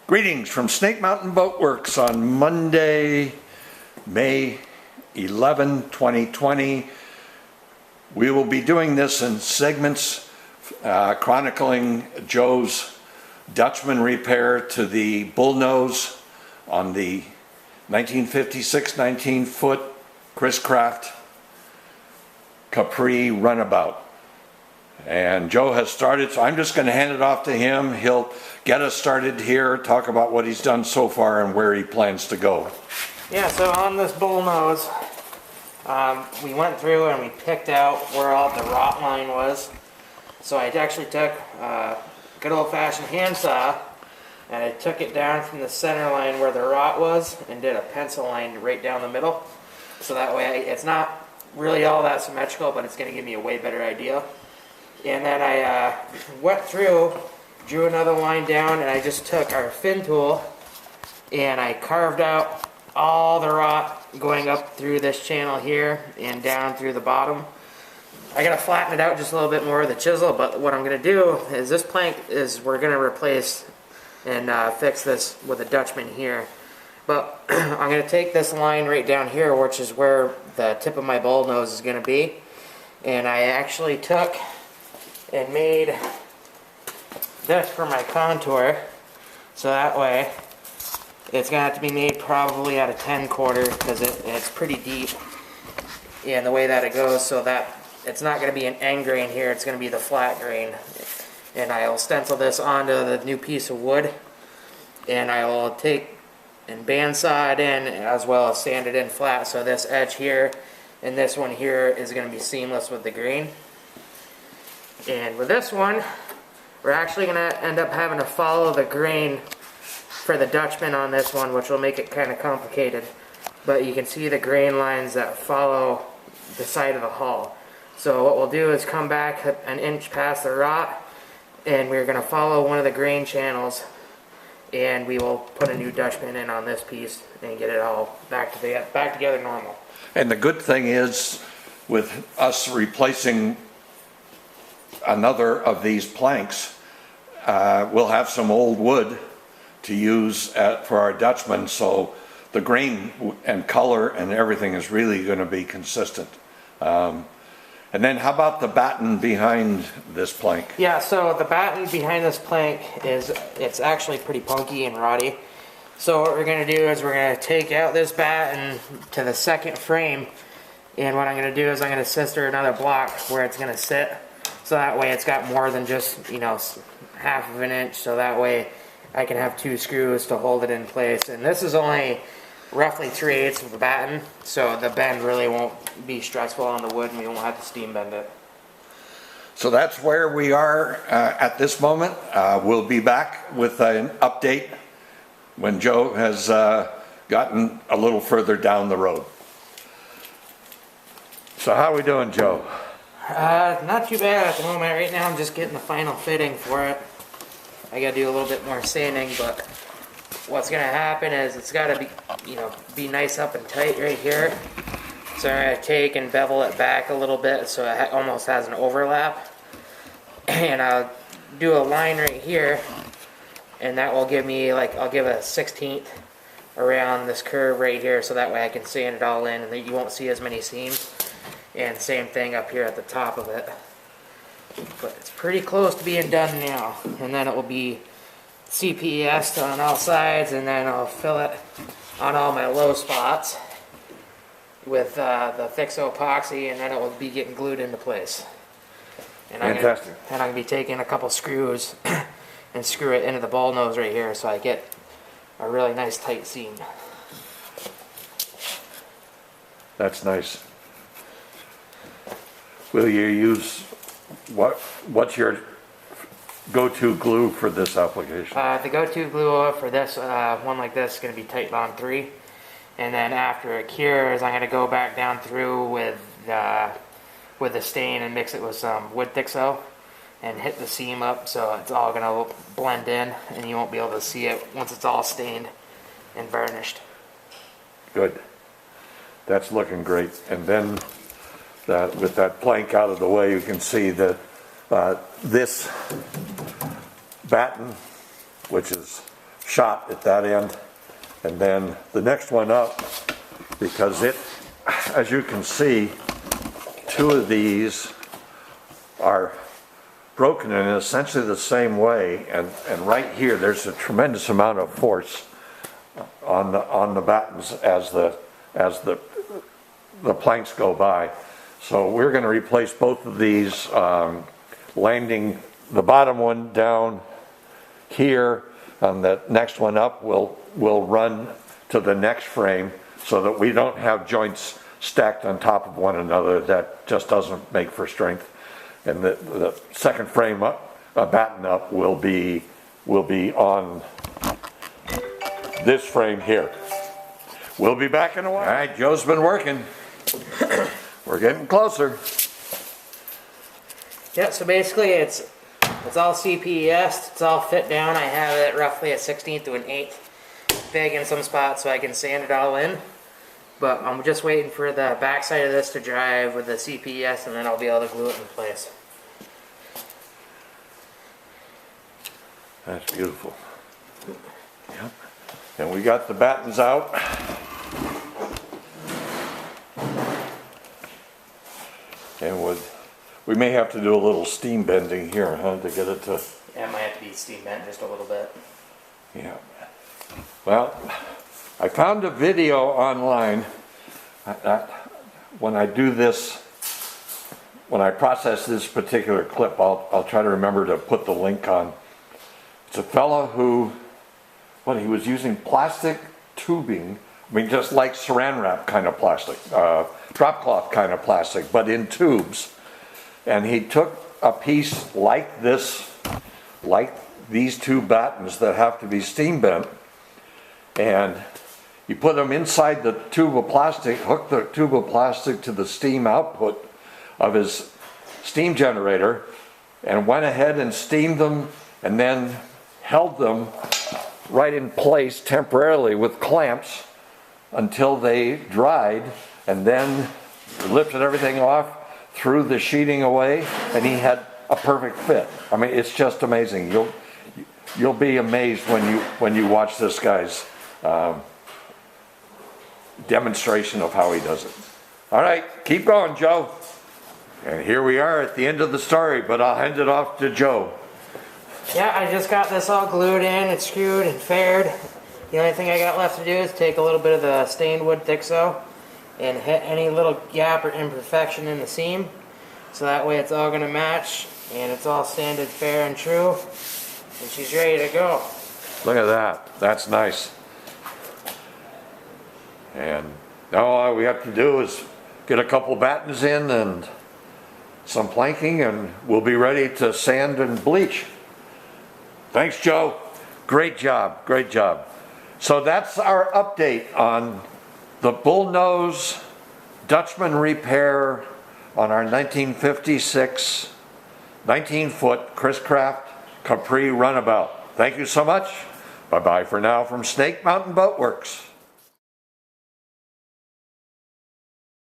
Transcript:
Greetings from Snake Mountain Boatworks on Monday, May 11, 2020. We will be doing this in segments chronicling Joe's Dutchman repair to the bullnose on the 1956 19-foot Chris-Craft Capri runabout. And Joe has started, so I'm just going to hand it off to him. He'll get us started here, talk about what he's done so far and where he plans to go. Yeah, so on this bullnose, we went through and we picked out where all the rot line was. So I actually took a good old-fashioned handsaw and I took it down from the center line where the rot was and did a pencil line right down the middle. So that way it's not really all that symmetrical, but it's going to give me a way better idea. And then I went through, drew another line down, and I just took our fin tool and I carved out all the rot going up through this channel here and down through the bottom. I gotta flatten it out just a little bit more with a chisel, but what I'm gonna do is this plank is we're gonna replace and fix this with a Dutchman here. But I'm gonna take this line right down here, which is where the tip of my bullnose is gonna be, and I actually took and made this for my contour, so that way it's gonna have to be made probably out of 10/4 because it's pretty deep, and the way that it goes, so that it's not gonna be an end grain here, it's gonna be the flat grain. And I'll stencil this onto the new piece of wood, and I will take and bandsaw it in as well as sand it in flat, so this edge here and this one here is gonna be seamless with the grain. And with this one, we're actually going to end up having to follow the grain for the Dutchman on this one, which will make it kind of complicated. But you can see the grain lines that follow the side of the hull. So what we'll do is come back an inch past the rot, and we're going to follow one of the grain channels, and we will put a new Dutchman in on this piece and get it all back together normal. And the good thing is, with us replacing another of these planks, we'll have some old wood to use for our Dutchman, so the grain and color and everything is really going to be consistent. And then how about the batten behind this plank? Yeah, so the batten behind this plank it's actually pretty punky and rotty. So what we're going to do is we're going to take out this batten to the second frame, and what I'm going to do is I'm going to sister another block where it's going to sit. So that way it's got more than just, half of an inch, so that way I can have 2 screws to hold it in place. And this is only roughly 3/8 of the batten, so the bend really won't be stressful on the wood and we won't have to steam bend it. So that's where we are at this moment. We'll be back with an update when Joe has gotten a little further down the road. So how are we doing, Joe? Not too bad at the moment. Right now I'm just getting the final fitting for it. I gotta do a little bit more sanding, but what's gonna happen is it's gotta be nice up and tight right here. So I'm gonna take and bevel it back a little bit so it almost has an overlap. And I'll do a line right here, and that will give me, I'll give a 1/16 around this curve right here, so that way I can sand it all in and you won't see as many seams. And same thing up here at the top of it. But it's pretty close to being done now. And then it will be CPS on all sides, and then I'll fill it on all my low spots with the Fixo epoxy, and then it will be getting glued into place. And Fantastic. I'm going to be taking a couple screws and screw it into the bullnose right here so I get a really nice tight seam. That's nice. Will you use, what's your go-to glue for this application? The go-to glue for this one like this is going to be Tite Bond 3. And then after it cures, I'm going to go back down through with the stain and mix it with some wood Fixo and hit the seam up so it's all going to blend in and you won't be able to see it once it's all stained and varnished. Good. That's looking great. And then with that plank out of the way, you can see that this batten, which is shot at that end. And then the next one up, because it, as you can see, two of these are broken in essentially the same way, and right here there's a tremendous amount of force on the battens as the planks go by. So we're going to replace both of these, landing the bottom one down here, and the next one up will run to the next frame, so that we don't have joints stacked on top of one another. That just doesn't make for strength. And the second frame up, batten up, will be on this frame here. We'll be back in a while. All right, Joe's been working. We're getting closer. Yeah, so basically it's all CPES, it's all fit down. I have it roughly a 1/16 to an 1/8 big in some spots so I can sand it all in. But I'm just waiting for the backside of this to dry with the CPES, and then I'll be able to glue it in place. That's beautiful. Yep. And we got the battens out. And we may have to do a little steam bending here, huh, to get it to... Yeah, it might have to be steam bent just a little bit. Yeah. Well, I found a video online. When I do this, when I process this particular clip, I'll try to remember to put the link on. It's a fella who, he was using plastic tubing, I mean just like saran wrap kind of plastic, drop cloth kind of plastic, but in tubes. And he took a piece like this, like these two battens that have to be steam bent, and you put them inside the tube of plastic, hook the tube of plastic to the steam output of his steam generator, and went ahead and steamed them, and then held them right in place temporarily with clamps until they dried, and then lifted everything off, threw the sheeting away, and he had a perfect fit. I mean, it's just amazing. You'll be amazed when you watch this guy's demonstration of how he does it. All right, keep going, Joe. And here we are at the end of the story, but I'll hand it off to Joe. Yeah, I just got this all glued in and screwed and faired. The only thing I got left to do is take a little bit of the stained wood Thixo and hit any little gap or imperfection in the seam, so that way it's all going to match and it's all sanded fair and true, and she's ready to go. Look at that. That's nice. And now all we have to do is get a couple battens in and some planking, and we'll be ready to sand and bleach. Thanks, Joe. Great job. Great job. So that's our update on the bullnose Dutchman repair on our 1956 19-foot Chris-Craft Capri runabout. Thank you so much. Bye-bye for now from Snake Mountain Boatworks.